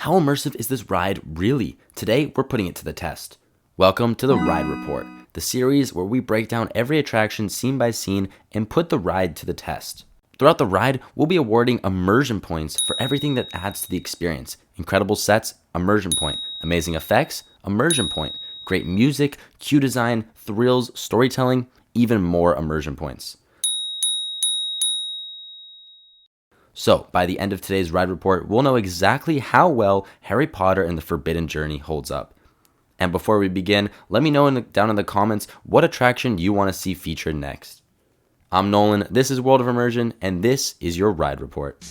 How immersive is this ride really? Today, we're putting it to the test. Welcome to the Ride Report, the series where we break down every attraction scene by scene and put the ride to the test. Throughout the ride, we'll be awarding immersion points for everything that adds to the experience. Incredible sets, immersion point. Amazing effects, immersion point. Great music, queue design, thrills, storytelling, even more immersion points. So, by the end of today's ride report, we'll know exactly how well Harry Potter and the Forbidden Journey holds up. And before we begin, let me know down in the comments what attraction you want to see featured next. I'm Nolan, this is World of Immersion, and this is your ride report.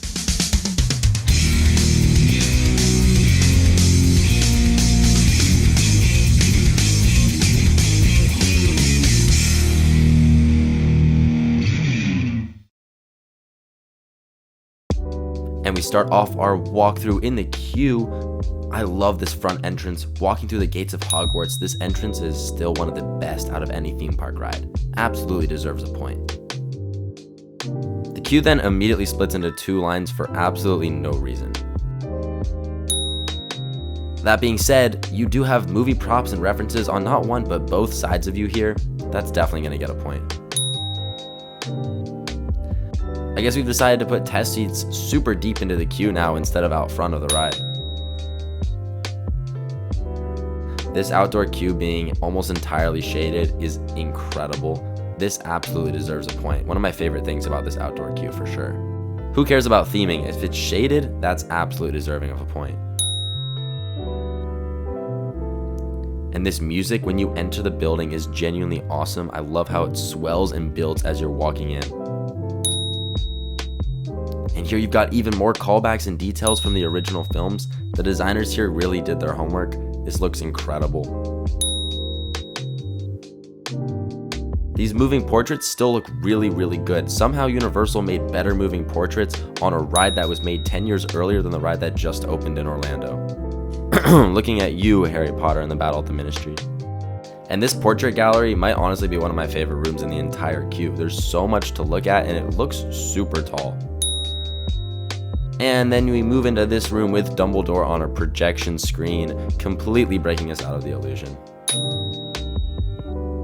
And we start off our walkthrough in the queue. I love this front entrance. Walking through the gates of Hogwarts, this entrance is still one of the best out of any theme park ride. Absolutely deserves a point. The queue then immediately splits into two lines for absolutely no reason. That being said, you do have movie props and references on not one but both sides of you here. That's definitely going to get a point. I guess we've decided to put test seats super deep into the queue now instead of out front of the ride. This outdoor queue being almost entirely shaded is incredible. This absolutely deserves a point. One of my favorite things about this outdoor queue for sure. Who cares about theming? If it's shaded, that's absolutely deserving of a point. And this music when you enter the building is genuinely awesome. I love how it swells and builds as you're walking in. And here you've got even more callbacks and details from the original films. The designers here really did their homework. This looks incredible. These moving portraits still look really, really good. Somehow Universal made better moving portraits on a ride that was made 10 years earlier than the ride that just opened in Orlando. Looking at you, Harry Potter and the Battle at the Ministry. And this portrait gallery might honestly be one of my favorite rooms in the entire queue. There's so much to look at and it looks super tall. And then we move into this room with Dumbledore on a projection screen, completely breaking us out of the illusion.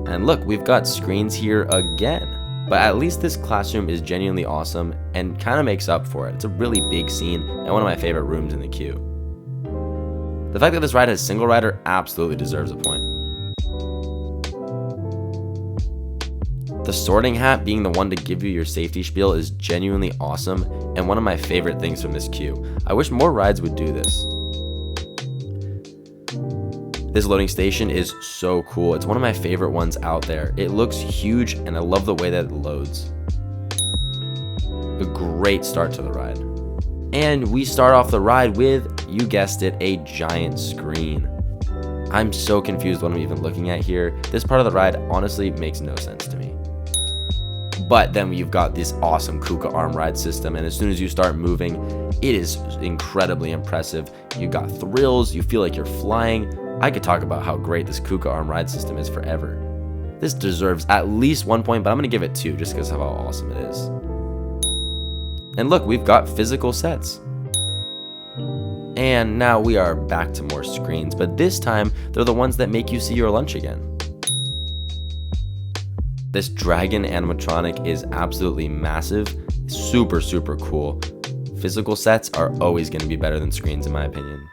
And look, we've got screens here again. But at least this classroom is genuinely awesome and kind of makes up for it. It's a really big scene and one of my favorite rooms in the queue. The fact that this ride has single rider absolutely deserves a point. The sorting hat being the one to give you your safety spiel is genuinely awesome and one of my favorite things from this queue. I wish more rides would do this. This loading station is so cool. It's one of my favorite ones out there. It looks huge and I love the way that it loads. A great start to the ride. And we start off the ride with, you guessed it, a giant screen. I'm so confused what I'm even looking at here. This part of the ride honestly makes no sense to me. But then you've got this awesome Kuka arm ride system, and as soon as you start moving, it is incredibly impressive. You got thrills, you feel like you're flying. I could talk about how great this Kuka arm ride system is forever. This deserves at least 1 point, but I'm going to give it 2 just because of how awesome it is. And look, we've got physical sets. And now we are back to more screens, but this time they're the ones that make you see your lunch again. This dragon animatronic is absolutely massive, super, super cool. Physical sets are always going to be better than screens in my opinion.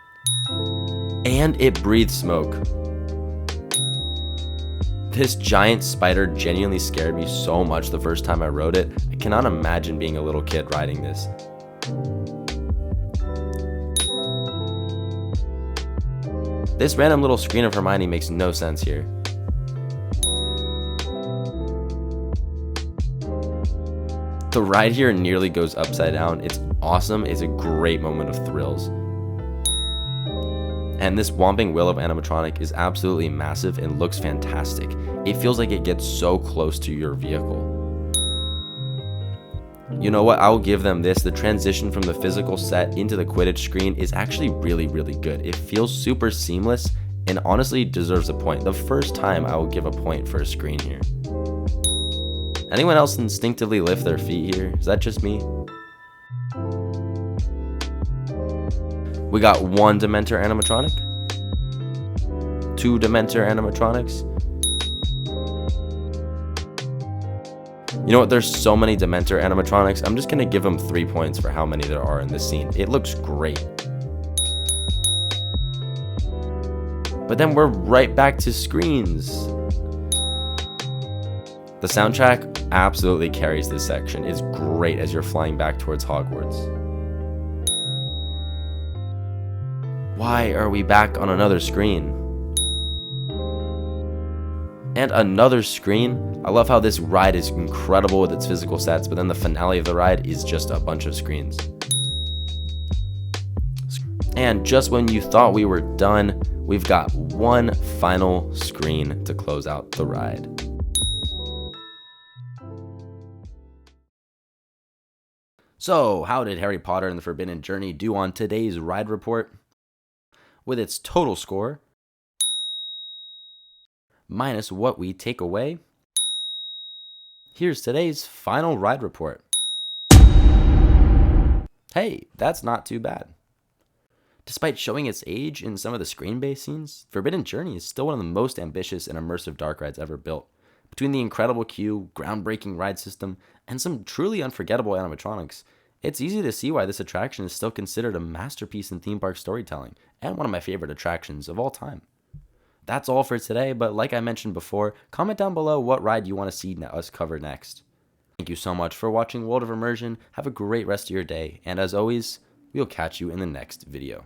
And it breathes smoke. This giant spider genuinely scared me so much the first time I rode it. I cannot imagine being a little kid riding this. This random little screen of Hermione makes no sense here. The ride here nearly goes upside down. It's awesome. It's a great moment of thrills. And this Whomping Willow animatronic is absolutely massive and looks fantastic. It feels like it gets so close to your vehicle. You know what? I'll give them this. The transition from the physical set into the Quidditch screen is actually really, really good. It feels super seamless and honestly deserves a point. The first time I will give a point for a screen here. Anyone else instinctively lift their feet here? Is that just me? We got one Dementor animatronic, two Dementor animatronics. You know what, there's so many Dementor animatronics, I'm just gonna give them 3 points for how many there are in this scene. It looks great. But then we're right back to screens. The soundtrack absolutely carries this section. It's great as you're flying back towards Hogwarts. Why are we back on another screen? And another screen. I love how this ride is incredible with its physical sets, but then the finale of the ride is just a bunch of screens. And just when you thought we were done, we've got one final screen to close out the ride. So, how did Harry Potter and the Forbidden Journey do on today's ride report? With its total score, minus what we take away, here's today's final ride report. Hey, that's not too bad. Despite showing its age in some of the screen-based scenes, Forbidden Journey is still one of the most ambitious and immersive dark rides ever built. Between the incredible queue, groundbreaking ride system, and some truly unforgettable animatronics, it's easy to see why this attraction is still considered a masterpiece in theme park storytelling, and one of my favorite attractions of all time. That's all for today, but like I mentioned before, comment down below what ride you want to see us cover next. Thank you so much for watching World of Immersion, have a great rest of your day, and as always, we'll catch you in the next video.